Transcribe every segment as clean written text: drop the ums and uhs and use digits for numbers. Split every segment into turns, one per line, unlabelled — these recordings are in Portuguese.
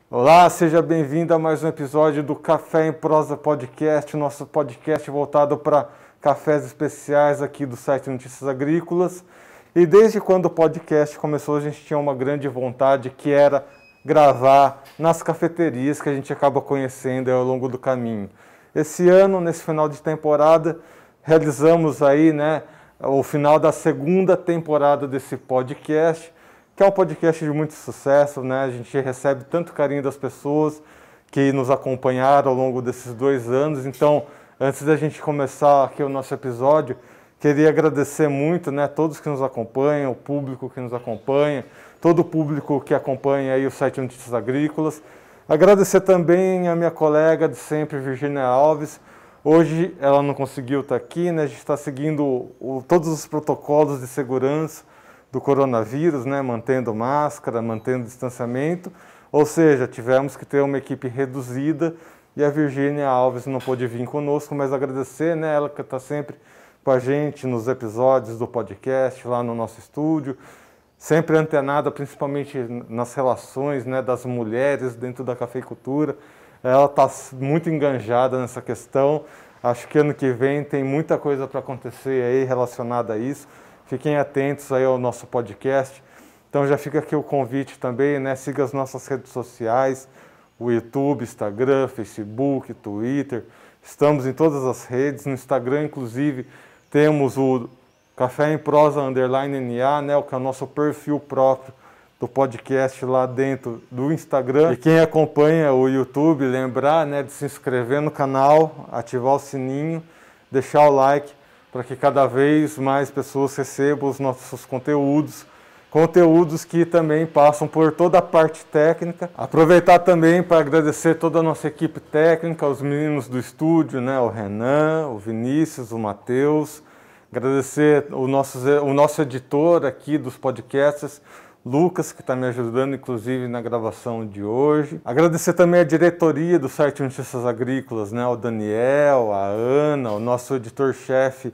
Olá, seja bem-vindo a mais um episódio do Café em Prosa Podcast, nosso podcast voltado para cafés especiais aqui do site Notícias Agrícolas. E desde quando o podcast começou, a gente tinha uma grande vontade que era gravar nas cafeterias que a gente acaba conhecendo ao longo do caminho. Esse ano, nesse final de temporada, realizamos aí, o final da segunda temporada desse podcast, que é um podcast de muito sucesso, A gente recebe tanto carinho das pessoas que nos acompanharam ao longo desses 2 anos. Então, antes da gente começar aqui o nosso episódio, queria agradecer muito, todos que nos acompanham, o público que nos acompanha, todo o público que acompanha aí o site Notícias Agrícolas. Agradecer também a minha colega de sempre, Virgínia Alves. Hoje ela não conseguiu estar aqui, A gente está seguindo todos os protocolos de segurança do coronavírus, mantendo máscara, mantendo distanciamento, ou seja, tivemos que ter uma equipe reduzida e a Virgínia Alves não pôde vir conosco, mas agradecer, ela que está sempre com a gente nos episódios do podcast, lá no nosso estúdio, sempre antenada principalmente nas relações das mulheres dentro da cafeicultura. Ela está muito enganjada nessa questão. Acho que ano que vem tem muita coisa para acontecer aí relacionada a isso. Fiquem atentos aí ao nosso podcast. Então já fica aqui o convite também, Siga as nossas redes sociais, o YouTube, Instagram, Facebook, Twitter. Estamos em todas as redes. No Instagram, inclusive, temos o Café em Prosa _NA, que é o nosso perfil próprio do podcast lá dentro do Instagram. E quem acompanha o YouTube, lembrar, de se inscrever no canal, ativar o sininho, deixar o like, para que cada vez mais pessoas recebam os nossos conteúdos que também passam por toda a parte técnica. Aproveitar também para agradecer toda a nossa equipe técnica, os meninos do estúdio, o Renan, o Vinícius, o Matheus. Agradecer o nosso editor aqui dos podcasts, Lucas, que está me ajudando, inclusive, na gravação de hoje. Agradecer também a diretoria do site Notícias Agrícolas, o Daniel, a Ana, o nosso editor-chefe,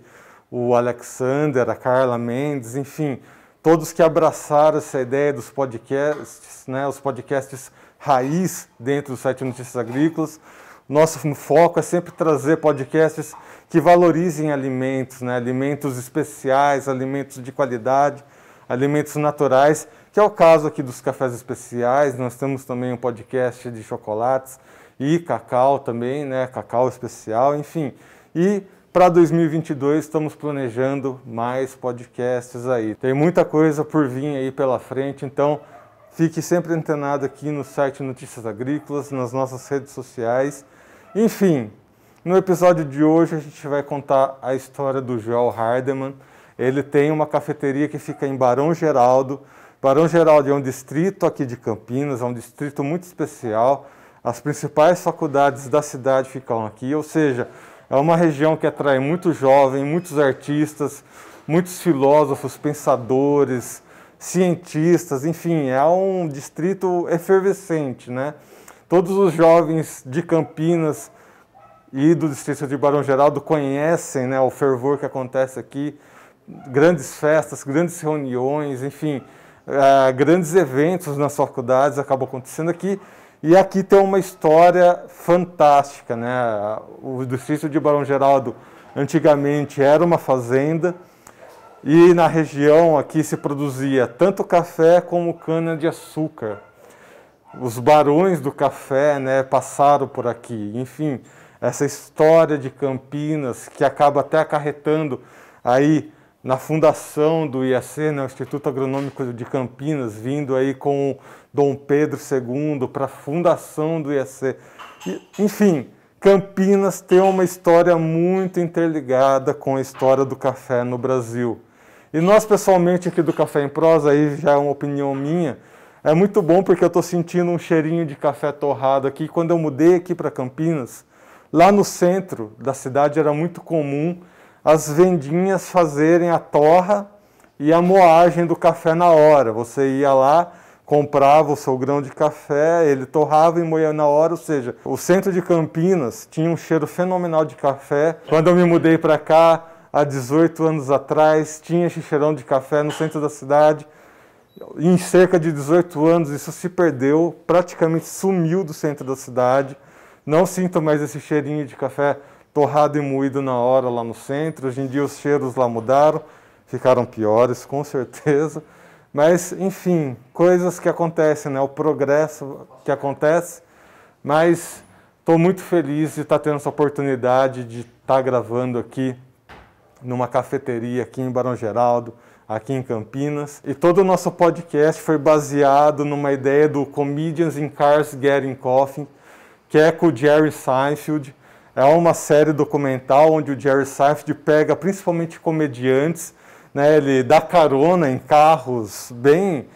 o Alexander, a Carla Mendes, enfim, todos que abraçaram essa ideia dos podcasts, os podcasts raiz dentro do site Notícias Agrícolas. Nosso foco é sempre trazer podcasts que valorizem alimentos, alimentos especiais, alimentos de qualidade, alimentos naturais, que é o caso aqui dos cafés especiais. Nós temos também um podcast de chocolates e cacau também, cacau especial, enfim. E para 2022 estamos planejando mais podcasts aí. Tem muita coisa por vir aí pela frente, então fique sempre antenado aqui no site Notícias Agrícolas, nas nossas redes sociais. Enfim, no episódio de hoje a gente vai contar a história do Joel Hardeman. Ele tem uma cafeteria que fica em Barão Geraldo. Barão Geraldo é um distrito aqui de Campinas, é um distrito muito especial. As principais faculdades da cidade ficam aqui, ou seja, é uma região que atrai muito jovem, muitos artistas, muitos filósofos, pensadores, cientistas, enfim, é um distrito efervescente, Todos os jovens de Campinas e do distrito de Barão Geraldo conhecem, o fervor que acontece aqui, grandes festas, grandes reuniões, enfim, grandes eventos nas faculdades acabam acontecendo aqui. E aqui tem uma história fantástica, O distrito de Barão Geraldo antigamente era uma fazenda e na região aqui se produzia tanto café como cana-de-açúcar. Os barões do café, passaram por aqui. Enfim, essa história de Campinas que acaba até acarretando aí na fundação do IAC, o Instituto Agronômico de Campinas, vindo aí com Dom Pedro II para a fundação do IAC. Enfim, Campinas tem uma história muito interligada com a história do café no Brasil. E nós, pessoalmente, aqui do Café em Prosa, aí já é uma opinião minha, é muito bom porque eu estou sentindo um cheirinho de café torrado aqui. Quando eu mudei aqui para Campinas, lá no centro da cidade era muito comum as vendinhas fazerem a torra e a moagem do café na hora. Você ia lá, comprava o seu grão de café, ele torrava e moía na hora, ou seja, o centro de Campinas tinha um cheiro fenomenal de café. Quando eu me mudei para cá, há 18 anos atrás, tinha esse cheirão de café no centro da cidade. Em cerca de 18 anos isso se perdeu, praticamente sumiu do centro da cidade. Não sinto mais esse cheirinho de café torrado e moído na hora lá no centro. Hoje em dia os cheiros lá mudaram, ficaram piores, com certeza. Mas, enfim, coisas que acontecem, né? O progresso que acontece. Mas estou muito feliz de estar tendo essa oportunidade de estar gravando aqui numa cafeteria aqui em Barão Geraldo, aqui em Campinas. E todo o nosso podcast foi baseado numa ideia do Comedians in Cars Getting Coffee, que é com o Jerry Seinfeld. É uma série documental onde o Jerry Seinfeld pega principalmente comediantes, né? Ele dá carona em carros bem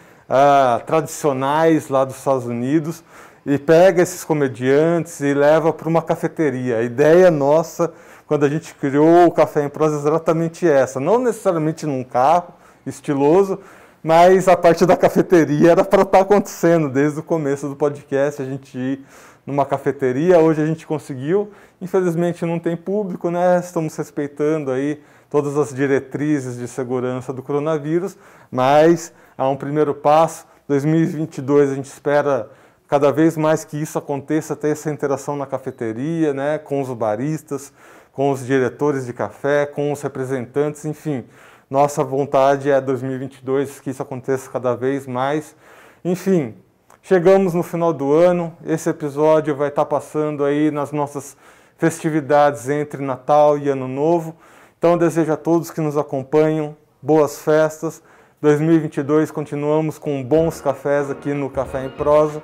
tradicionais lá dos Estados Unidos e pega esses comediantes e leva para uma cafeteria. A ideia nossa, quando a gente criou o Café em Prosa, é exatamente essa. Não necessariamente num carro estiloso, mas a parte da cafeteria era para estar acontecendo desde o começo do podcast, a gente ir numa cafeteria. Hoje a gente conseguiu, infelizmente não tem público, né? Estamos respeitando aí todas as diretrizes de segurança do coronavírus, mas há um primeiro passo. 2022 a gente espera cada vez mais que isso aconteça, ter essa interação na cafeteria, né? Com os baristas, com os diretores de café, com os representantes, enfim. Nossa vontade é 2022 que isso aconteça cada vez mais. Enfim, chegamos no final do ano, esse episódio vai estar passando aí nas nossas festividades entre Natal e Ano Novo. Então eu desejo a todos que nos acompanham boas festas. 2022 continuamos com bons cafés aqui no Café em Prosa.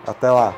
Até lá!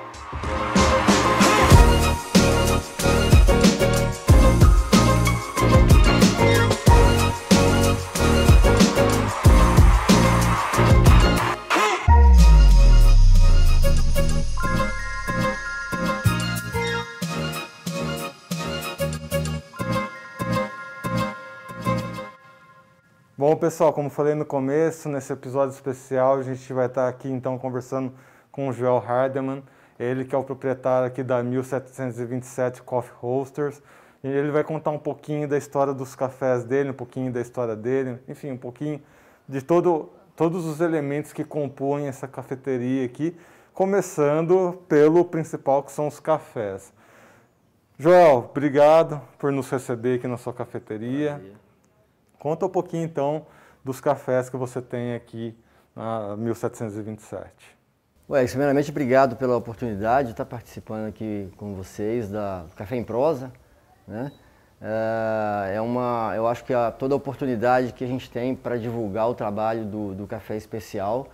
Bom, pessoal, como falei no começo, nesse episódio especial, a gente vai estar aqui então conversando com o Joel Hardeman, ele que é o proprietário aqui da 1727 Coffee Roasters, e ele vai contar um pouquinho da história dos cafés dele, um pouquinho da história dele, enfim, um pouquinho de todos os elementos que compõem essa cafeteria aqui, começando pelo principal, que são os cafés. Joel, obrigado por nos receber aqui na sua cafeteria. Maravilha. Conta um pouquinho, então, dos cafés que você tem aqui na 1727.
Primeiramente, obrigado pela oportunidade de estar participando aqui com vocês da Café em Prosa, né? Eu acho que toda a oportunidade que a gente tem para divulgar o trabalho do Café Especial,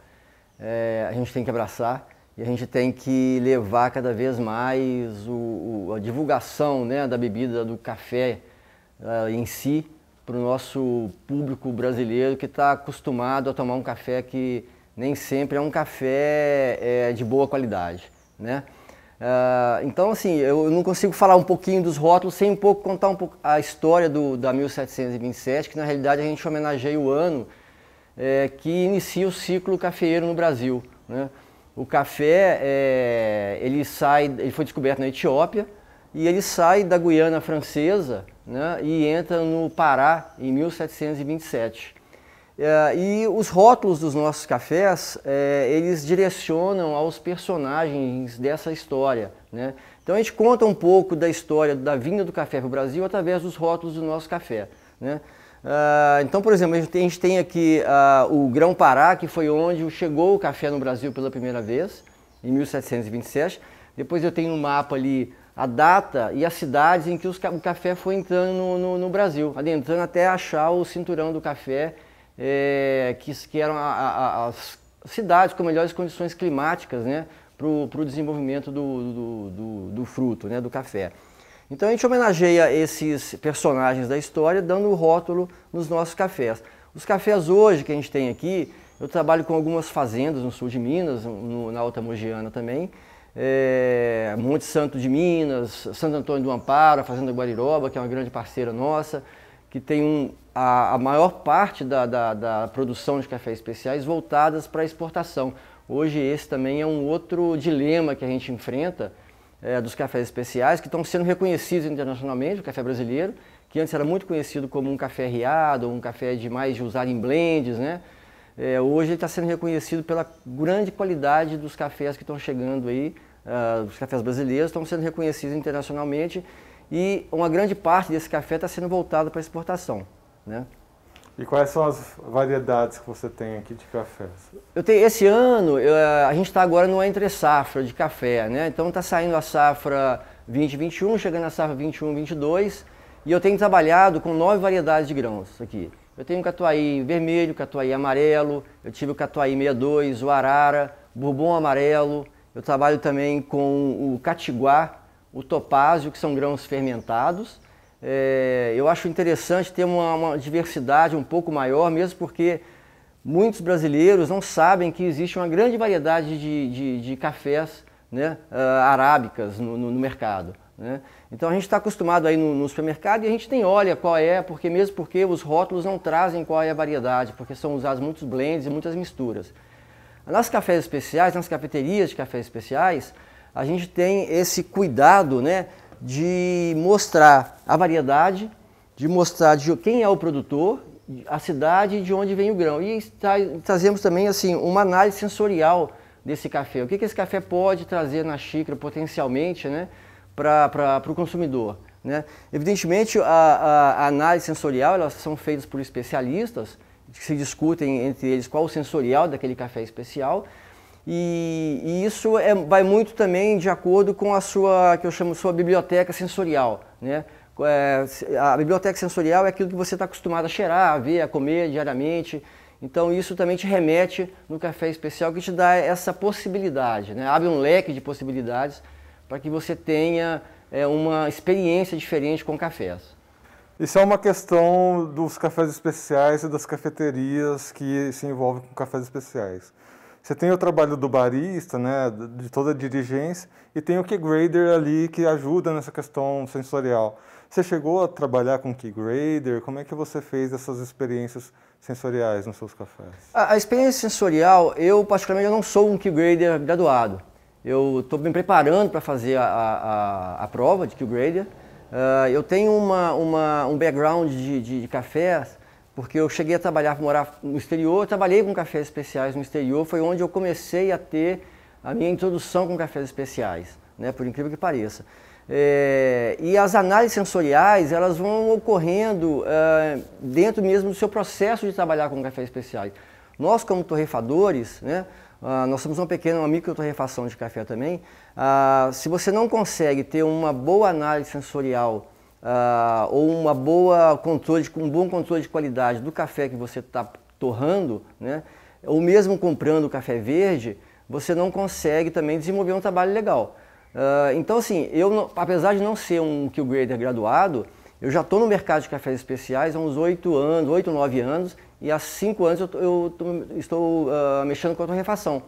a gente tem que abraçar e a gente tem que levar cada vez mais a divulgação, né, da bebida, do café em si, para o nosso público brasileiro que está acostumado a tomar um café que nem sempre é um café de boa qualidade, né? Então, assim, eu não consigo falar um pouquinho dos rótulos sem um pouco contar um pouco a história da 1727, que na realidade a gente homenageia o ano que inicia o ciclo cafeeiro no Brasil, né? O café, ele foi descoberto na Etiópia e ele sai da Guiana Francesa, né, e entra no Pará em 1727. E os rótulos dos nossos cafés, eles direcionam aos personagens dessa história, né? Então a gente conta um pouco da história da vinda do café para o Brasil através dos rótulos do nosso café, né? Então, por exemplo, a gente tem aqui o Grão Pará, que foi onde chegou o café no Brasil pela primeira vez, em 1727. Depois eu tenho um mapa ali, a data e as cidades em que o café foi entrando no Brasil, adentrando até achar o cinturão do café, que eram as cidades com melhores condições climáticas, né, para o desenvolvimento do fruto, né, do café. Então a gente homenageia esses personagens da história dando o rótulo nos nossos cafés. Os cafés hoje que a gente tem aqui, eu trabalho com algumas fazendas no sul de Minas, na Alta Mogiana também, Monte Santo de Minas, Santo Antônio do Amparo, a Fazenda Guariroba, que é uma grande parceira nossa, que tem a maior parte da produção de cafés especiais voltadas para a exportação. Hoje esse também é um outro dilema que a gente enfrenta, dos cafés especiais, que estão sendo reconhecidos internacionalmente, o café brasileiro, que antes era muito conhecido como um café riado, um café mais de usar em blends, né? hoje ele está sendo reconhecido pela grande qualidade dos cafés que estão chegando aí, os cafés brasileiros estão sendo reconhecidos internacionalmente e uma grande parte desse café está sendo voltado para exportação, né?
E quais são as variedades que você tem aqui de cafés?
Esse ano, a gente está agora numa entre-safra de café, né? Então está saindo a safra 2021, chegando a safra 21-22, e eu tenho trabalhado com 9 variedades de grãos aqui. Eu tenho o catuai vermelho, o catuai amarelo, eu tive o catuai 62, o arara, bourbon amarelo, eu trabalho também com o catiguá, o topázio, que são grãos fermentados. Eu acho interessante ter uma diversidade um pouco maior, mesmo porque muitos brasileiros não sabem que existe uma grande variedade de cafés, né, arábicas no mercado, né? Então a gente está acostumado aí no supermercado e a gente nem olha qual mesmo porque os rótulos não trazem qual é a variedade, porque são usados muitos blends e muitas misturas. Nas cafés especiais, nas cafeterias de cafés especiais, a gente tem esse cuidado, né, de mostrar a variedade, de mostrar de quem é o produtor, a cidade e de onde vem o grão. E trazemos também assim, uma análise sensorial desse café. O que esse café pode trazer na xícara potencialmente, né, para o consumidor, né? Evidentemente, a análise sensorial, elas são feitas por especialistas, que se discutem entre eles qual o sensorial daquele café especial. E isso vai muito também de acordo com a sua, que eu chamo sua biblioteca sensorial, né? A biblioteca sensorial é aquilo que você está acostumado a cheirar, a ver, a comer diariamente. Então isso também te remete no café especial, que te dá essa possibilidade, né? Abre um leque de possibilidades para que você tenha uma experiência diferente com cafés.
Isso é uma questão dos cafés especiais e das cafeterias que se envolvem com cafés especiais. Você tem o trabalho do barista, né, de toda a dirigência, e tem o key grader ali que ajuda nessa questão sensorial. Você chegou a trabalhar com key grader? Como é que você fez essas experiências sensoriais nos seus cafés? A
experiência sensorial, eu particularmente não sou um key grader graduado. Eu estou me preparando para fazer a prova de key grader. Eu tenho um background de cafés, porque eu cheguei a trabalhar, morar no exterior, trabalhei com cafés especiais no exterior, foi onde eu comecei a ter a minha introdução com cafés especiais, né, por incrível que pareça. E as análises sensoriais, elas vão ocorrendo dentro mesmo do seu processo de trabalhar com cafés especiais. Nós, como torrefadores, né, nós somos uma micro-torrefação de café também. Se você não consegue ter uma boa análise sensorial ou um bom controle de qualidade do café que você está torrando, né, ou mesmo comprando café verde, você não consegue também desenvolver um trabalho legal. Então, assim, apesar de não ser um key grader graduado, eu já estou no mercado de cafés especiais há uns 8 ou 9 anos, e há 5 anos eu estou mexendo com a torrefação.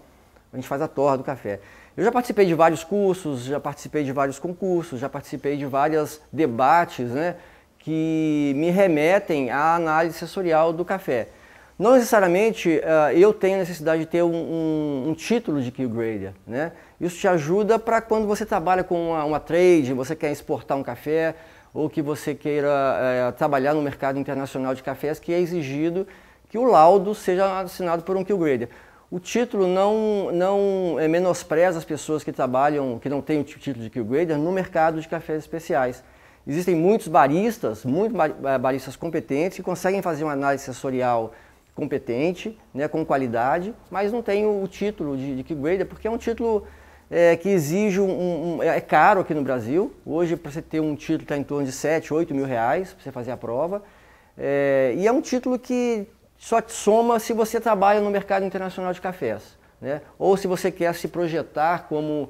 A gente faz a torra do café. Eu já participei de vários cursos, já participei de vários concursos, já participei de vários debates, né, que me remetem à análise sensorial do café. Não necessariamente eu tenho necessidade de ter um título de key grader, né? Isso te ajuda para quando você trabalha com uma trade, você quer exportar um café, ou que você queira trabalhar no mercado internacional de cafés, que é exigido que o laudo seja assinado por um key grader. O título não menospreza as pessoas que trabalham, que não têm o título de key grader no mercado de cafés especiais. Existem muitos baristas competentes que conseguem fazer uma análise sensorial competente, né, com qualidade, mas não tem o título de key grader, porque é um título que exige é caro aqui no Brasil. Hoje, para você ter um título, está em torno de 7, 8 mil reais para você fazer a prova. E é um título que só te soma se você trabalha no mercado internacional de cafés, né? Ou se você quer se projetar como,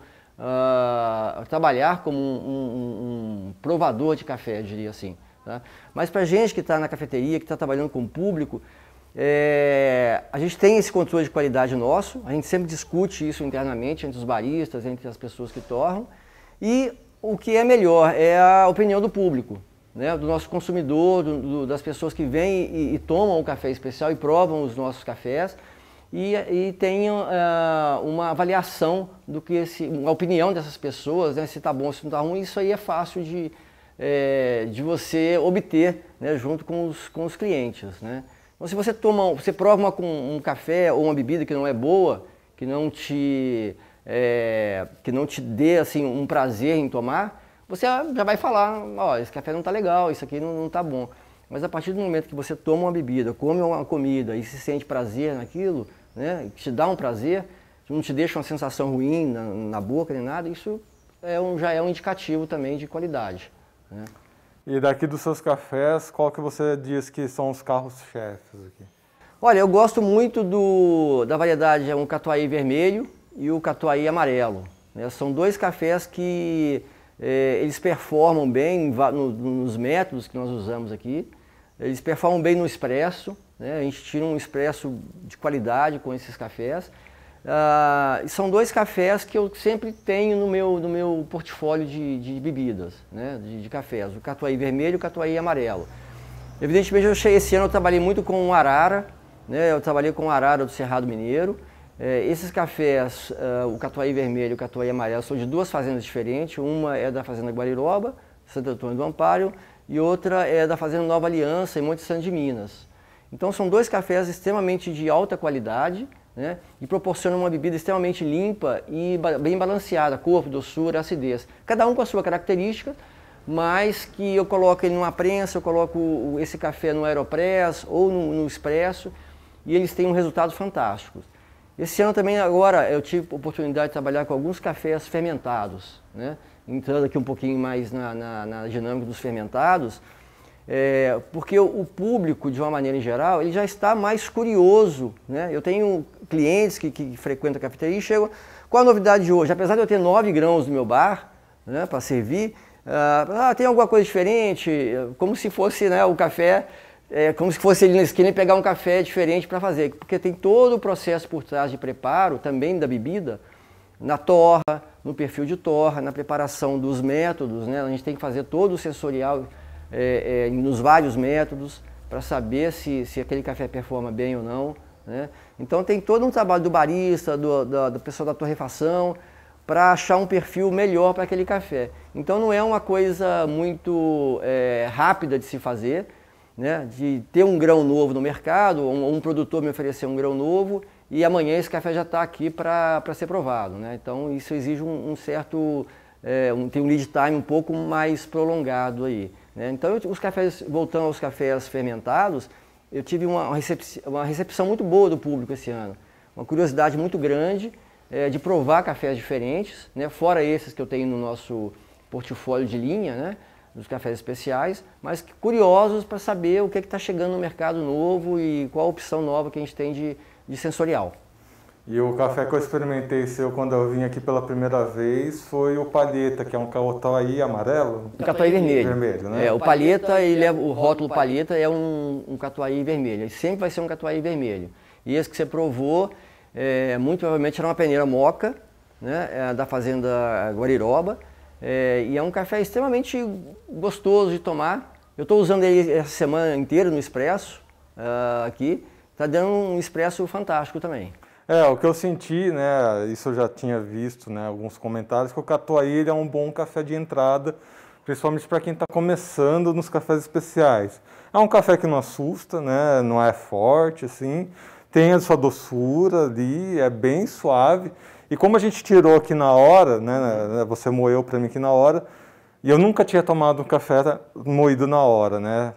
trabalhar como um provador de café, eu diria assim, tá? Mas para gente que está na cafeteria, que está trabalhando com o público, a gente tem esse controle de qualidade nosso, a gente sempre discute isso internamente, entre os baristas, entre as pessoas que torram, e o que é melhor é a opinião do público, né, do nosso consumidor, das pessoas que vêm e tomam o café especial e provam os nossos cafés e tenham uma avaliação do que uma opinião dessas pessoas, né, se está bom, se não está ruim. Isso aí é fácil de você obter, né, junto com os clientes, né? Então, se você prova um café ou uma bebida que não é boa, que não te dê assim, um prazer em tomar, você já vai falar, ó, esse café não está legal, isso aqui não está bom. Mas a partir do momento que você toma uma bebida, come uma comida e se sente prazer naquilo, né, que te dá um prazer, não te deixa uma sensação ruim na boca nem nada, isso já é um indicativo também de qualidade, né?
E daqui dos seus cafés, qual que você diz que são os carros-chefes aqui?
Olha, eu gosto muito da variedade, um Catuai vermelho e o Catuai amarelo, né? São dois cafés que eles performam bem nos métodos que nós usamos aqui. Eles performam bem no expresso, né? A gente tira um expresso de qualidade com esses cafés. São dois cafés que eu sempre tenho no meu portfólio de bebidas, né? de cafés, o Catuai vermelho e o Catuai amarelo. Evidentemente, esse ano eu trabalhei muito com o Arara, né? Eu trabalhei com o Arara do Cerrado Mineiro. Esses cafés, o Catuai vermelho e o Catuai amarelo, são de duas fazendas diferentes. Uma é da Fazenda Guariroba, Santo Antônio do Amparo, e outra é da Fazenda Nova Aliança, em Monte Santo de Minas. Então são dois cafés extremamente de alta qualidade, né, e proporcionam uma bebida extremamente limpa e bem balanceada, corpo, doçura, acidez. Cada um com a sua característica, mas que eu coloco ele numa prensa, eu coloco esse café no Aeropress ou no Expresso, e eles têm um resultado fantástico. Esse ano também, agora, eu tive a oportunidade de trabalhar com alguns cafés fermentados, né? Entrando aqui um pouquinho mais na dinâmica dos fermentados, porque o público, de uma maneira em geral, ele já está mais curioso, né? Eu tenho clientes que frequentam a cafeteria e chegam, qual a novidade de hoje? Apesar de eu ter 9 grãos no meu bar, né, para servir, tem alguma coisa diferente? Como se fosse, né, o café, como se fosse ali na esquina e pegar um café diferente para fazer, porque tem todo o processo por trás de preparo, também da bebida, na torra, no perfil de torra, na preparação dos métodos, né? A gente tem que fazer todo o sensorial nos vários métodos para saber se aquele café performa bem ou não, né? Então tem todo um trabalho do barista, do pessoal da torrefação, para achar um perfil melhor para aquele café. Então não é uma coisa muito rápida de se fazer, né? De ter um grão novo no mercado, um produtor me oferecer um grão novo, e amanhã esse café já está aqui para ser provado, né? Então isso exige um certo, tem um lead time um pouco mais prolongado aí, né? Então os cafés, voltando aos cafés fermentados, eu tive uma recepção muito boa do público esse ano, uma curiosidade muito grande de provar cafés diferentes, né? Fora esses que eu tenho no nosso portfólio de linha, né? Dos cafés especiais, mas curiosos para saber o que está chegando no mercado novo e qual a opção nova que a gente tem de sensorial.
E o café que eu experimentei seu quando eu vim aqui pela primeira vez foi o Palheta, que é um Catuai amarelo.
O Catuai vermelho.
Vermelho, né?
O Palheta, o rótulo Palheta é um Catuai vermelho, ele sempre vai ser um Catuai vermelho. E esse que você provou, muito provavelmente era uma peneira moca, né, da Fazenda Guariroba, e é um café extremamente gostoso de tomar. Eu estou usando ele essa semana inteira no Expresso, aqui. Está dando um expresso fantástico também.
O que eu senti, né, isso eu já tinha visto, né, alguns comentários, que o Catuai ele é um bom café de entrada, principalmente para quem está começando nos cafés especiais. É um café que não assusta, né, não é forte, assim, tem a sua doçura ali, é bem suave. E como a gente tirou aqui na hora, né, você moeu para mim aqui na hora, e eu nunca tinha tomado um café moído na hora, né?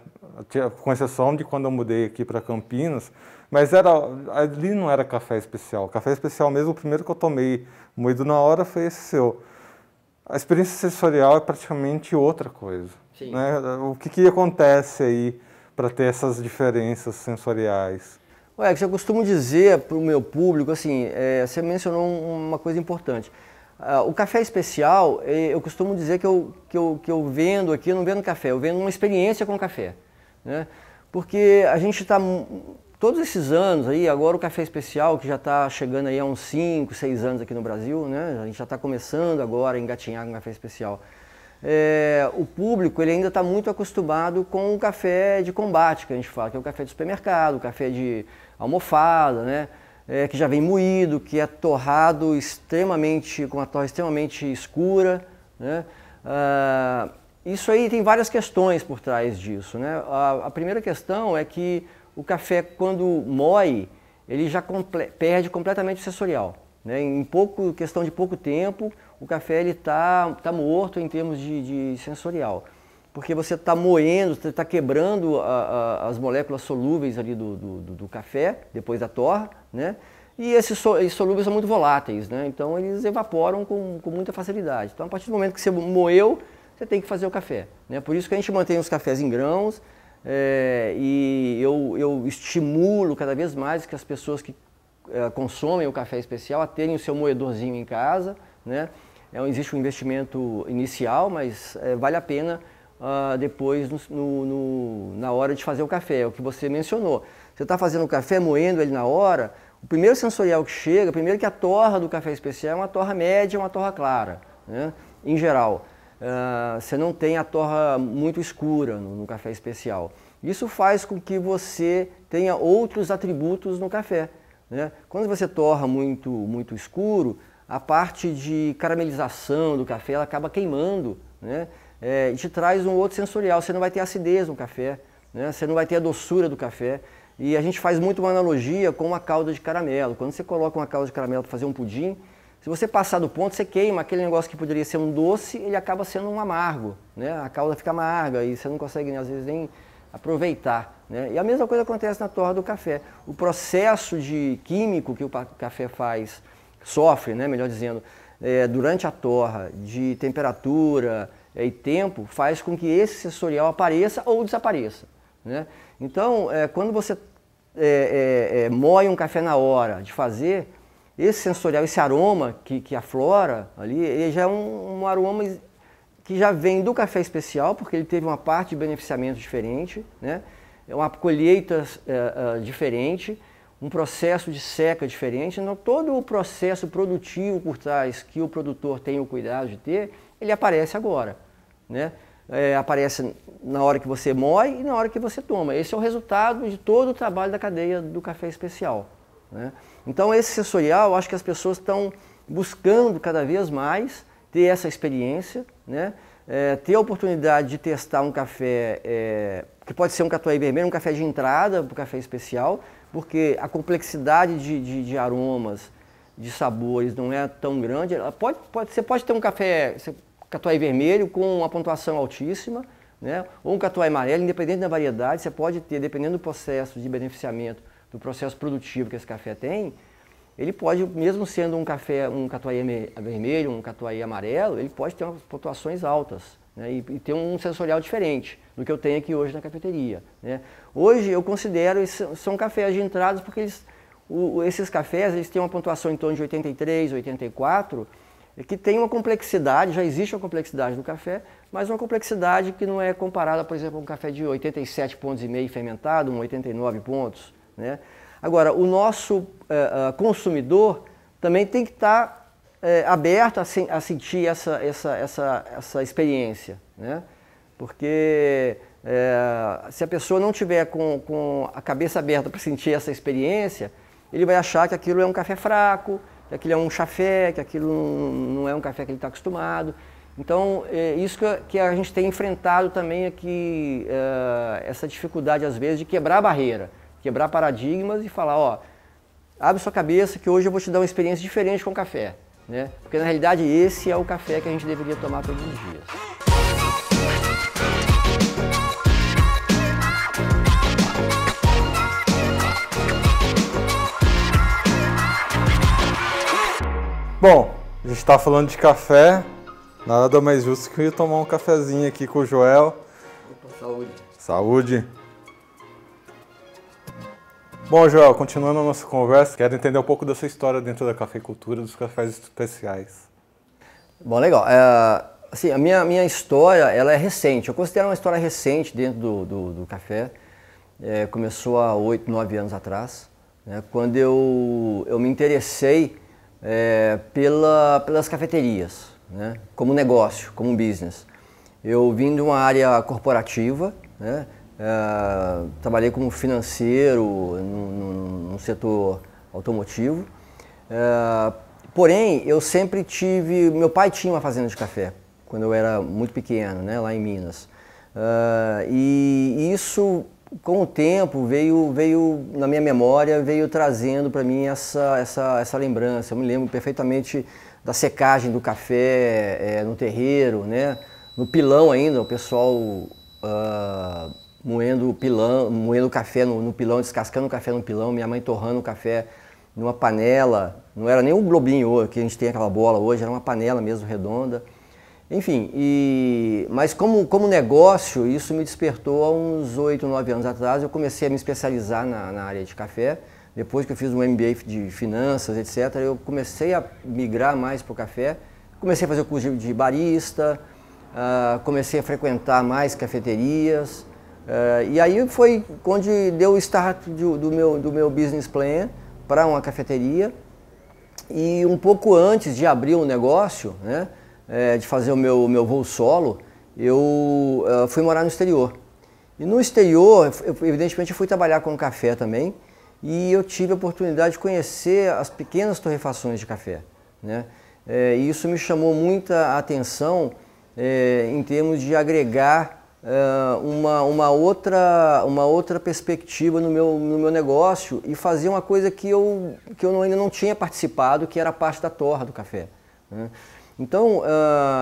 Com exceção de quando eu mudei aqui para Campinas, mas ali não era café especial. Café especial mesmo, o primeiro que eu tomei moído na hora foi esse seu. A experiência sensorial é praticamente outra coisa.
Sim.
Né? O que acontece aí para ter essas diferenças sensoriais?
Eu costumo dizer para o meu público, assim, você mencionou uma coisa importante. O café especial, eu costumo dizer que eu vendo aqui, eu não vendo café, eu vendo uma experiência com café, né? Porque a gente está, todos esses anos aí, agora o café especial, que já está chegando aí há uns 5, 6 anos aqui no Brasil, né? A gente já está começando agora a engatinhar com café especial. O público ele ainda está muito acostumado com o café de combate, que a gente fala, que é o café de supermercado, o café de almofada, né? Que já vem moído, que é torrado com uma torra extremamente escura, né? Isso aí tem várias questões por trás disso, né? A primeira questão é que o café, quando moe, ele já perde completamente o sensorial, né? Em questão de pouco tempo, o café está morto em termos de sensorial. Porque você está moendo, você está quebrando as moléculas solúveis ali do café, depois da torra, né? E esses solúveis são muito voláteis, né? Então eles evaporam com muita facilidade. Então a partir do momento que você moeu, você tem que fazer o café, né? Por isso que a gente mantém os cafés em grãos, e eu estimulo cada vez mais que as pessoas que consomem o café especial a terem o seu moedorzinho em casa, né? Existe um investimento inicial, mas vale a pena depois na hora de fazer o café, é o que você mencionou. Você está fazendo o café, moendo ele na hora, o primeiro sensorial que chega, primeiro que a torra do café especial é uma torra média, uma torra clara, né? Em geral. Você não tem a torra muito escura no café especial. Isso faz com que você tenha outros atributos no café, né? Quando você torra muito escuro, a parte de caramelização do café ela acaba queimando, né? E te traz um outro sensorial. Você não vai ter acidez no café, né? Você não vai ter a doçura do café. E a gente faz muito uma analogia com uma calda de caramelo. Quando você coloca uma calda de caramelo para fazer um pudim, se você passar do ponto, você queima aquele negócio que poderia ser um doce, ele acaba sendo um amargo, né? A calda fica amarga e você não consegue, às vezes, nem aproveitar, né? E a mesma coisa acontece na torra do café. O processo químico que o café sofre, né? Melhor dizendo, durante a torra, de temperatura e tempo, faz com que esse sensorial apareça ou desapareça, né? Então, quando você moe um café na hora de fazer, esse sensorial, esse aroma que aflora ali, ele já é um aroma que já vem do café especial, porque ele teve uma parte de beneficiamento diferente, né? É uma colheita diferente, um processo de seca diferente. Então, todo o processo produtivo por trás que o produtor tem o cuidado de ter, ele aparece agora, né? Aparece na hora que você moe e na hora que você toma. Esse é o resultado de todo o trabalho da cadeia do café especial, né? Então esse sensorial, acho que as pessoas estão buscando cada vez mais ter essa experiência, né? Ter a oportunidade de testar um café, que pode ser um catuai vermelho, um café de entrada para o café especial, porque a complexidade de aromas, de sabores não é tão grande. Você pode ter um catuai vermelho com uma pontuação altíssima, né? Ou um catuai amarelo, independente da variedade, você pode ter, dependendo do processo de beneficiamento, do processo produtivo que esse café tem, ele pode, mesmo sendo um catuai vermelho, um catuai amarelo, ele pode ter umas pontuações altas, né? E ter um sensorial diferente do que eu tenho aqui hoje na cafeteria, né? Hoje eu considero são cafés de entradas porque esses cafés eles têm uma pontuação em torno de 83, 84, que tem uma complexidade, já existe uma complexidade no café, mas uma complexidade que não é comparada, por exemplo, a um café de 87,5 pontos fermentado, um 89 pontos, né? Agora, o nosso consumidor também tem que estar aberto a sentir essa experiência, né? Porque se a pessoa não tiver com a cabeça aberta para sentir essa experiência, ele vai achar que aquilo é um café fraco, que aquilo é um chafé, que aquilo não é um café que ele está acostumado. Então, isso que a gente tem enfrentado também aqui, essa dificuldade às vezes de quebrar a barreira, quebrar paradigmas e falar, ó, abre sua cabeça que hoje eu vou te dar uma experiência diferente com o café, né? Porque na realidade esse é o café que a gente deveria tomar todos os dias.
Bom, a gente está falando de café, nada mais justo que eu ir tomar um cafezinho aqui com o Joel.
Opa, saúde.
Saúde. Bom, Joel, continuando a nossa conversa, quero entender um pouco da sua história dentro da cafeicultura, dos cafés especiais.
Bom, legal. Assim, a minha história ela é recente, eu considero uma história recente dentro do café. Começou há 8, 9 anos atrás, né, quando eu me interessei pelas cafeterias, né, como negócio, como business. Eu vim de uma área corporativa, né, trabalhei como financeiro no setor automotivo, porém eu sempre meu pai tinha uma fazenda de café quando eu era muito pequeno, né, lá em Minas, e isso com o tempo veio na minha memória, veio trazendo para mim essa lembrança. Eu me lembro perfeitamente da secagem do café no terreiro, né? No pilão ainda, o pessoal moendo café no pilão, descascando o café no pilão, minha mãe torrando o café numa panela, não era nem um globinho que a gente tem aquela bola hoje, era uma panela mesmo redonda. Enfim, mas como negócio, isso me despertou há uns 8, 9 anos atrás. Eu comecei a me especializar na área de café. Depois que eu fiz um MBA de finanças, etc., eu comecei a migrar mais para o café. Comecei a fazer o curso de barista, comecei a frequentar mais cafeterias. E aí foi onde deu o start do meu business plan para uma cafeteria. E um pouco antes de abrir o negócio, né, de fazer o meu voo solo, eu fui morar no exterior. E no exterior, evidentemente, eu fui trabalhar com café também, e eu tive a oportunidade de conhecer as pequenas torrefações de café, né? E isso me chamou muita atenção em termos de agregar uma outra perspectiva no meu negócio e fazer uma coisa que eu ainda não tinha participado, que era a parte da torra do café, né? Então,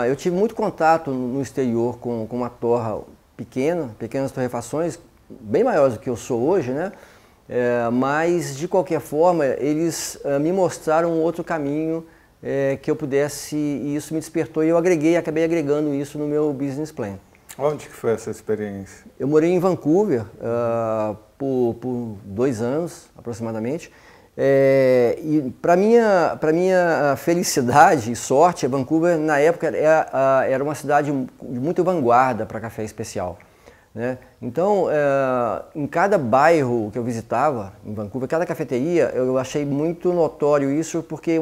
eu tive muito contato no exterior com uma torra pequenas torrefações, bem maiores do que eu sou hoje, né? Mas, de qualquer forma, eles me mostraram um outro caminho que eu pudesse, e isso me despertou, e eu acabei agregando isso no meu business plan.
Onde que foi essa experiência?
Eu morei em Vancouver por 2 anos, aproximadamente. E para minha felicidade e sorte, Vancouver na época era uma cidade de muita vanguarda para café especial, né? Então, em cada bairro que eu visitava em Vancouver, cada cafeteria, eu achei muito notório isso, porque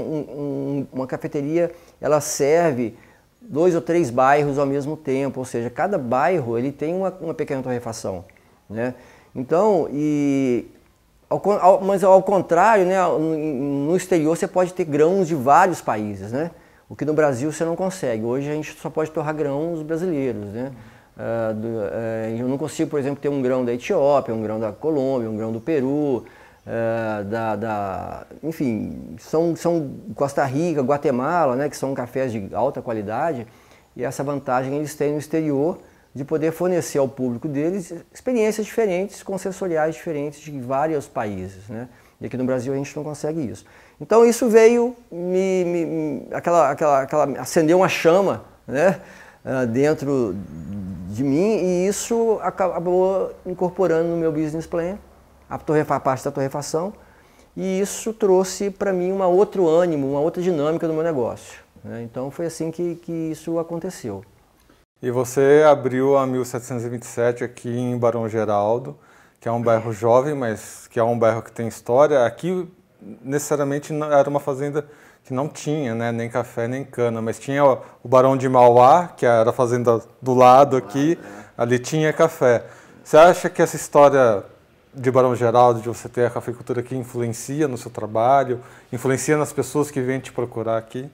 uma cafeteria ela serve 2 ou 3 bairros ao mesmo tempo, ou seja, cada bairro ele tem uma pequena torrefação, né? Então, mas ao contrário, né, no exterior você pode ter grãos de vários países, né? O que no Brasil você não consegue. Hoje a gente só pode torrar grãos brasileiros, né? Eu não consigo, por exemplo, ter um grão da Etiópia, um grão da Colômbia, um grão do Peru, enfim, são Costa Rica, Guatemala, né, que são cafés de alta qualidade, e essa vantagem eles têm no exterior, de poder fornecer ao público deles experiências diferentes, com sensoriais diferentes de vários países, né? E aqui no Brasil a gente não consegue isso. Então isso veio acendeu uma chama, né, dentro de mim, e isso acabou incorporando no meu business plan a parte da torrefação, e isso trouxe para mim um outro ânimo, uma outra dinâmica no meu negócio, né? Então foi assim que isso aconteceu.
E você abriu a 1727 aqui em Barão Geraldo, que é um bairro jovem, mas que é um bairro que tem história. Aqui, necessariamente, era uma fazenda que não tinha, né, nem café, nem cana, mas tinha o Barão de Mauá, que era a fazenda do lado aqui, ali tinha café. Você acha que essa história de Barão Geraldo, de você ter a cafeicultura aqui, influencia no seu trabalho, influencia nas pessoas que vêm te procurar aqui?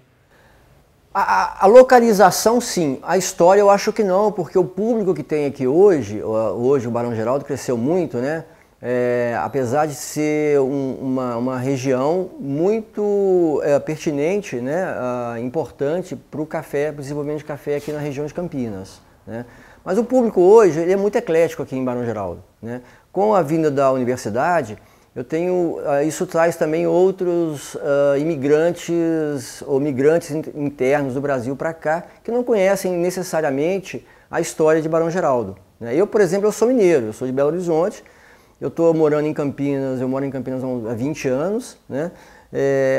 A localização, sim. A história eu acho que não, porque o público que tem aqui hoje o Barão Geraldo cresceu muito, né? Apesar de ser uma região muito pertinente, né? Importante para o café, para o desenvolvimento de café aqui na região de Campinas, né? Mas o público hoje ele é muito eclético aqui em Barão Geraldo, né? Com a vinda da universidade, isso traz também outros imigrantes ou migrantes internos do Brasil para cá, que não conhecem necessariamente a história de Barão Geraldo, né? Eu, por exemplo, eu sou mineiro, eu sou de Belo Horizonte, eu moro em Campinas há 20 anos, né?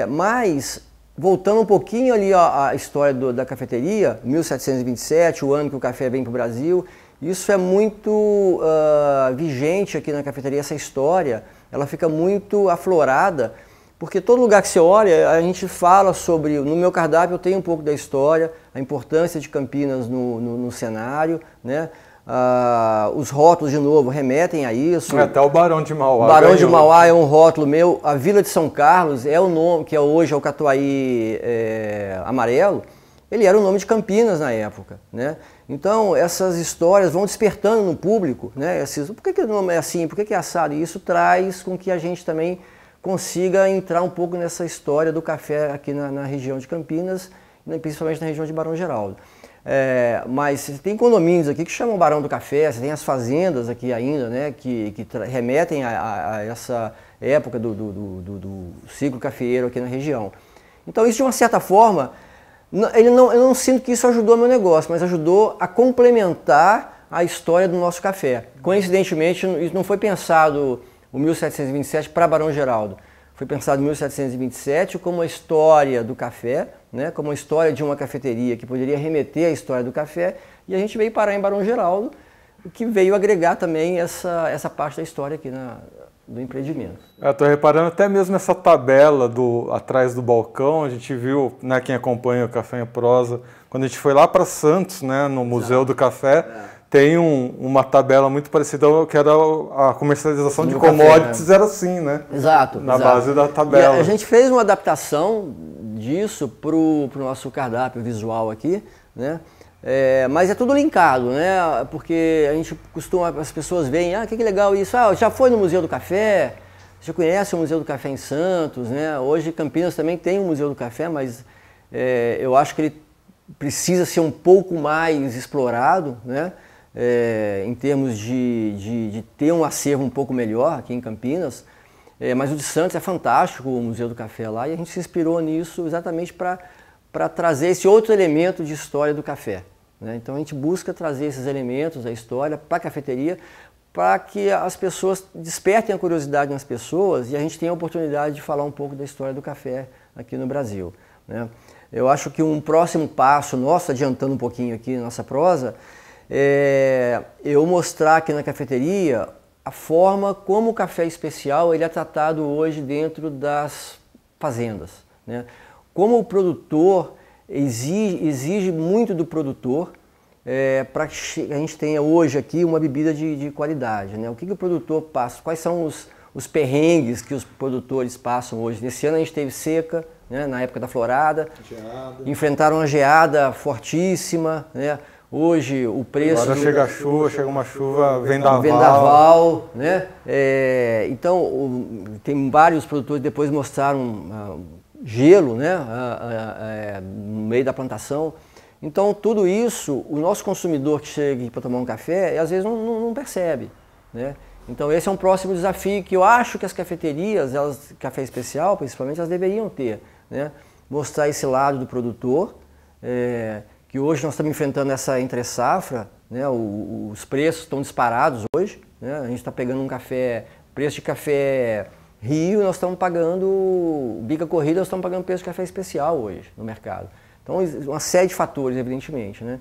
Mas, voltando um pouquinho ali à história da cafeteria, 1727, o ano que o café vem para o Brasil, isso é muito vigente aqui na cafeteria, essa história. Ela fica muito aflorada, porque todo lugar que você olha, a gente fala sobre... No meu cardápio eu tenho um pouco da história, a importância de Campinas no cenário, né? Os rótulos, de novo, remetem a isso.
Até o Barão de Mauá.
O Barão de Mauá é um rótulo meu. A Vila de São Carlos é o nome, que hoje é o Catuai amarelo. ele era o nome de Campinas na época, né? Então essas histórias vão despertando no público, né? Por que o nome é assim, por que é assado? E isso traz com que a gente também consiga entrar um pouco nessa história do café aqui na região de Campinas, principalmente na região de Barão Geraldo. Mas tem condomínios aqui que chamam Barão do Café, você tem as fazendas aqui ainda, né, que remetem a essa época do ciclo cafeeiro aqui na região. Então isso, de uma certa forma, eu não sinto que isso ajudou meu negócio, mas ajudou a complementar a história do nosso café. Coincidentemente, isso não foi pensado o 1727 para Barão Geraldo. Foi pensado em 1727 como a história do café, né, como a história de uma cafeteria que poderia remeter à história do café, e a gente veio parar em Barão Geraldo, o que veio agregar também essa parte da história aqui do empreendimento.
Eu estou reparando até mesmo essa tabela atrás do balcão, a gente viu, né, quem acompanha o Café em Prosa, quando a gente foi lá para Santos, né, no Museu do Café, tem uma tabela muito parecida, que era a comercialização de commodities, café, né? Era assim, né?
Exato.
Na base da tabela.
E a gente fez uma adaptação disso para o nosso cardápio visual aqui, né? Mas é tudo linkado, né? Porque a gente as pessoas veem, que legal isso, já foi no Museu do Café, já conhece o Museu do Café em Santos, né? Hoje Campinas também tem um Museu do Café, mas eu acho que ele precisa ser um pouco mais explorado, né? Em termos de ter um acervo um pouco melhor aqui em Campinas, mas o de Santos é fantástico, o Museu do Café lá, e a gente se inspirou nisso exatamente para trazer esse outro elemento de história do café, né? Então a gente busca trazer esses elementos da história para a cafeteria, para que as pessoas despertem a curiosidade nas pessoas e a gente tenha a oportunidade de falar um pouco da história do café aqui no Brasil, né? Eu acho que um próximo passo nosso, adiantando um pouquinho aqui na nossa prosa, eu mostrar aqui na cafeteria a forma como o café especial ele é tratado hoje dentro das fazendas, né? Como o produtor exige muito do produtor para que a gente tenha hoje aqui uma bebida de qualidade, né? O que o produtor passa, quais são os perrengues que os produtores passam hoje. Nesse ano a gente teve seca, né, na época da florada, enfrentaram uma geada fortíssima, né? Hoje o preço...
Agora chega a chuva, chega uma chuva vendaval.
Vendaval, né? Então, tem vários produtores que depois mostraram gelo, né? No meio da plantação. Então, tudo isso, o nosso consumidor que chega para tomar um café, às vezes não percebe, né? Então, esse é um próximo desafio que eu acho que as cafeterias, café especial principalmente, elas deveriam ter, né? Mostrar esse lado do produtor, que hoje nós estamos enfrentando essa entre-safra, né? Os preços estão disparados hoje, né? A gente está pegando um café, preço de café Rio, nós estamos pagando, bica corrida, nós estamos pagando preço de café especial hoje no mercado. Então, uma série de fatores, evidentemente, né?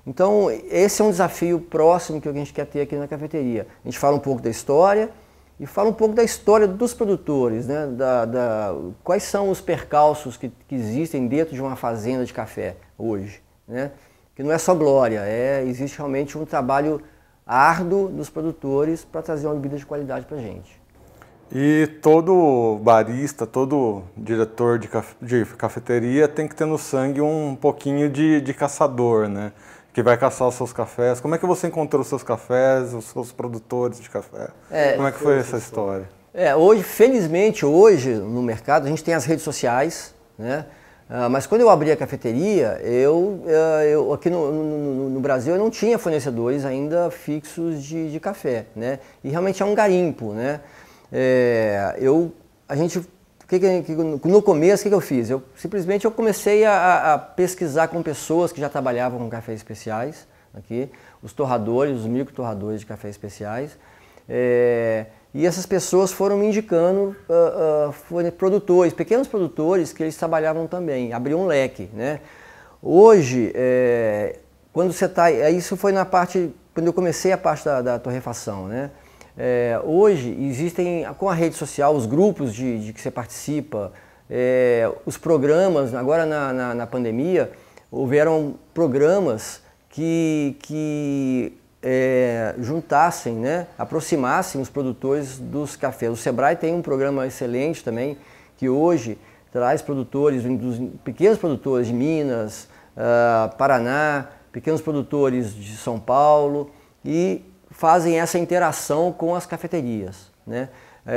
Então, esse é um desafio próximo que a gente quer ter aqui na cafeteria. A gente fala um pouco da história e fala um pouco da história dos produtores, né? Quais são os percalços que existem dentro de uma fazenda de café hoje, né? Que não é só glória, existe realmente um trabalho árduo dos produtores para trazer uma bebida de qualidade para a gente.
E todo barista, todo diretor de cafeteria tem que ter no sangue um pouquinho de caçador, né? Que vai caçar os seus cafés. Como é que você encontrou os seus cafés, os seus produtores de café? Como é que foi essa história?
Hoje, felizmente, no mercado a gente tem as redes sociais, né? Mas quando eu abri a cafeteria, eu aqui no Brasil eu não tinha fornecedores ainda fixos de café, né? E realmente é um garimpo, né? No começo, o que eu fiz? Simplesmente eu comecei a pesquisar com pessoas que já trabalhavam com cafés especiais, aqui, os torradores, os micro-torradores de cafés especiais, e essas pessoas foram me indicando produtores, pequenos produtores que eles trabalhavam também, abriu um leque, né? Hoje, quando você está... Isso foi quando eu comecei a parte da torrefação, né? Hoje existem, com a rede social, os grupos de que você participa, os programas, agora na pandemia, houveram programas que juntassem, né, aproximassem os produtores dos cafés. O Sebrae tem um programa excelente também, que hoje traz produtores, dos pequenos produtores de Minas, Paraná, pequenos produtores de São Paulo e fazem essa interação com as cafeterias, né?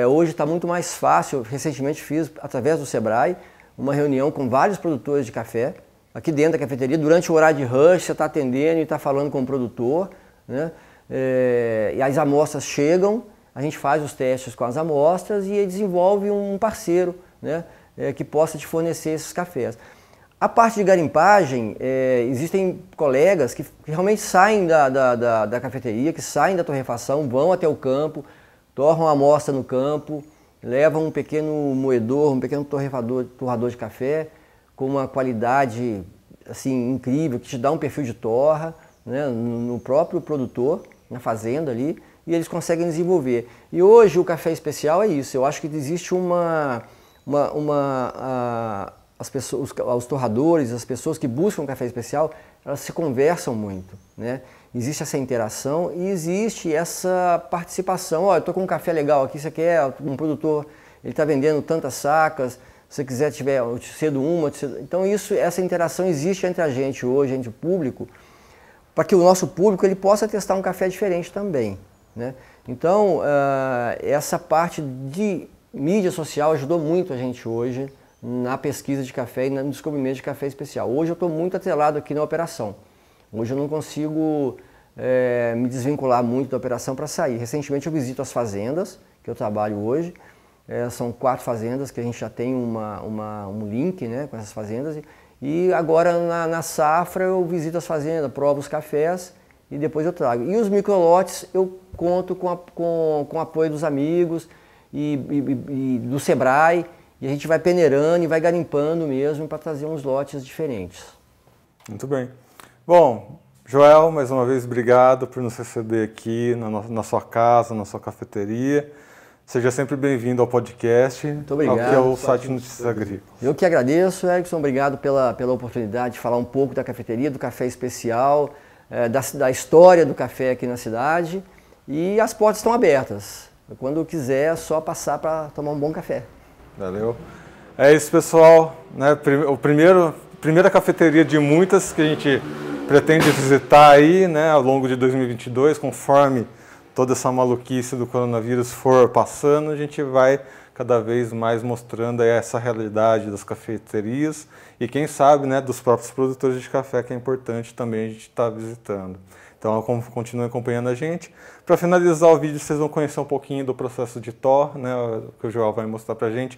Hoje está muito mais fácil, recentemente fiz, através do Sebrae, uma reunião com vários produtores de café, aqui dentro da cafeteria, durante o horário de rush, você está atendendo e está falando com o produtor, né? E as amostras chegam, a gente faz os testes com as amostras e desenvolve um parceiro, né? Que possa te fornecer esses cafés. A parte de garimpagem, existem colegas que realmente saem da cafeteria, que saem da torrefação, vão até o campo, torram a amostra no campo, levam um pequeno moedor, um pequeno torrador de café, com uma qualidade assim, incrível, que te dá um perfil de torra, né, no próprio produtor, na fazenda ali, e eles conseguem desenvolver. E hoje o café especial é isso, eu acho que existe as pessoas, os torradores, as pessoas que buscam café especial, elas se conversam muito, né? Existe essa interação e existe essa participação. Olha, eu estou com um café legal aqui, você quer? Um produtor, ele está vendendo tantas sacas, se você quiser, eu te cedo uma, eu te cedo. Então essa interação existe entre a gente hoje, entre o público, para que o nosso público ele possa testar um café diferente também, né? Então, essa parte de mídia social ajudou muito a gente hoje na pesquisa de café e no descobrimento de café especial. Hoje eu estou muito atrelado aqui na operação. Hoje eu não consigo me desvincular muito da operação para sair. Recentemente eu visito as fazendas que eu trabalho hoje. São 4 fazendas que a gente já tem um link, né, com essas fazendas. E agora na safra eu visito as fazendas, provo os cafés e depois eu trago. E os microlotes eu conto com o apoio dos amigos e do Sebrae. E a gente vai peneirando e vai garimpando mesmo para trazer uns lotes diferentes.
Muito bem. Bom, Joel, mais uma vez, obrigado por nos receber aqui na sua casa, na sua cafeteria. Seja sempre bem-vindo ao podcast.
Muito obrigado.
Aqui é o site Notícias Agrícolas.
Eu que agradeço, Erickson. Obrigado pela oportunidade de falar um pouco da cafeteria, do café especial, da história do café aqui na cidade. E as portas estão abertas. Quando quiser, é só passar para tomar um bom café.
Valeu. É isso, pessoal, né? Primeira cafeteria de muitas que a gente pretende visitar aí, né, ao longo de 2022, conforme toda essa maluquice do coronavírus for passando, a gente vai cada vez mais mostrando aí essa realidade das cafeterias e quem sabe, né, dos próprios produtores de café, que é importante também a gente estar visitando. Então, continue acompanhando a gente. Para finalizar o vídeo, vocês vão conhecer um pouquinho do processo de TOR, né, que o Joel vai mostrar para a gente,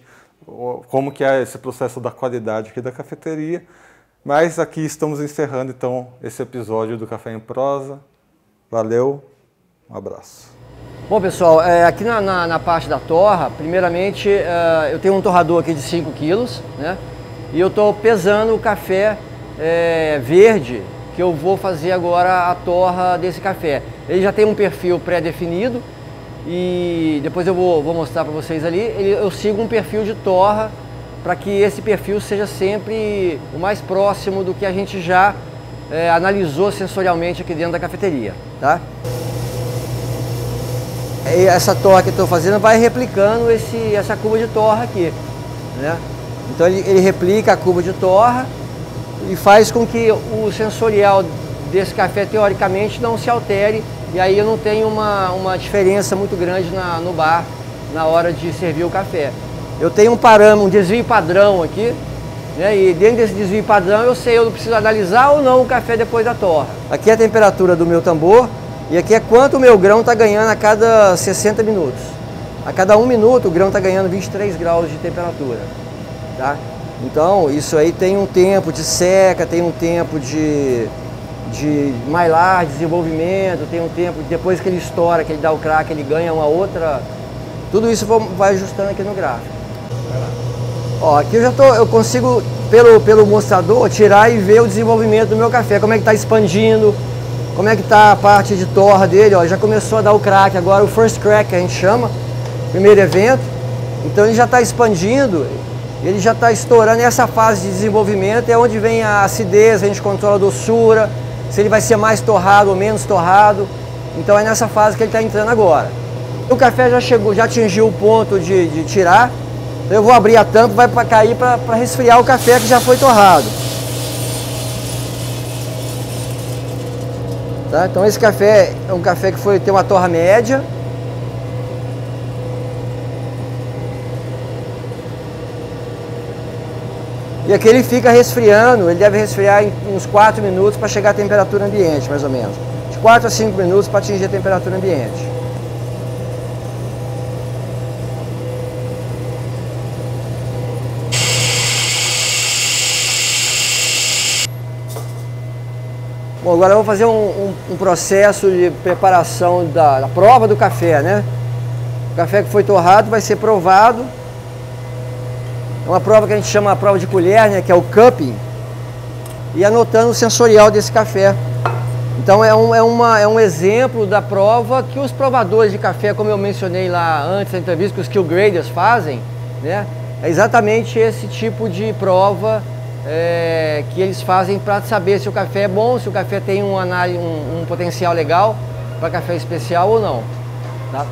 como que é esse processo da qualidade aqui da cafeteria. Mas aqui estamos encerrando, então, esse episódio do Café em Prosa. Valeu, um abraço.
Bom, pessoal, aqui na parte da torra, primeiramente, eu tenho um torrador aqui de 5 quilos, né, e eu estou pesando o café verde, que eu vou fazer agora a torra desse café. Ele já tem um perfil pré-definido e depois eu vou mostrar para vocês ali. Eu sigo um perfil de torra para que esse perfil seja sempre o mais próximo do que a gente já analisou sensorialmente aqui dentro da cafeteria, tá? E essa torra que eu estou fazendo vai replicando essa curva de torra aqui, né? Então ele replica a curva de torra e faz com que o sensorial desse café, teoricamente, não se altere, e aí eu não tenho uma diferença muito grande no bar, na hora de servir o café. Eu tenho um desvio padrão aqui, né, e dentro desse desvio padrão eu preciso analisar ou não o café depois da torra. Aqui é a temperatura do meu tambor, e aqui é quanto o meu grão está ganhando a cada 60 minutos. A cada 1 minuto o grão está ganhando 23 graus de temperatura, tá? Então, isso aí tem um tempo de seca, tem um tempo de mylar, desenvolvimento, tem um tempo, depois que ele estoura, que ele dá o crack, ele ganha uma outra... Tudo isso vai ajustando aqui no gráfico. Ó, aqui eu consigo, pelo mostrador, tirar e ver o desenvolvimento do meu café, como é que está expandindo, como é que está a parte de torra dele, ó, já começou a dar o crack, agora o first crack que a gente chama, primeiro evento, então ele já está expandindo, ele já está estourando. E essa fase de desenvolvimento é onde vem a acidez, a gente controla a doçura, se ele vai ser mais torrado ou menos torrado. Então é nessa fase que ele está entrando agora. O café já atingiu o ponto de tirar, então eu vou abrir a tampa, vai cair para resfriar o café que já foi torrado. Tá? Então esse café é um café que tem uma torra média. E aqui ele fica resfriando, ele deve resfriar em uns 4 minutos para chegar à temperatura ambiente, mais ou menos. De 4 a 5 minutos para atingir a temperatura ambiente. Bom, agora eu vou fazer um processo de preparação da prova do café, né? O café que foi torrado vai ser provado. É uma prova que a gente chama a prova de colher, né, que é o cupping, e anotando o sensorial desse café. Então é um exemplo da prova que os provadores de café, como eu mencionei lá antes da entrevista, que os skill graders fazem, né, é exatamente esse tipo de prova que eles fazem para saber se o café é bom, se o café tem um potencial legal para café especial ou não. Tá?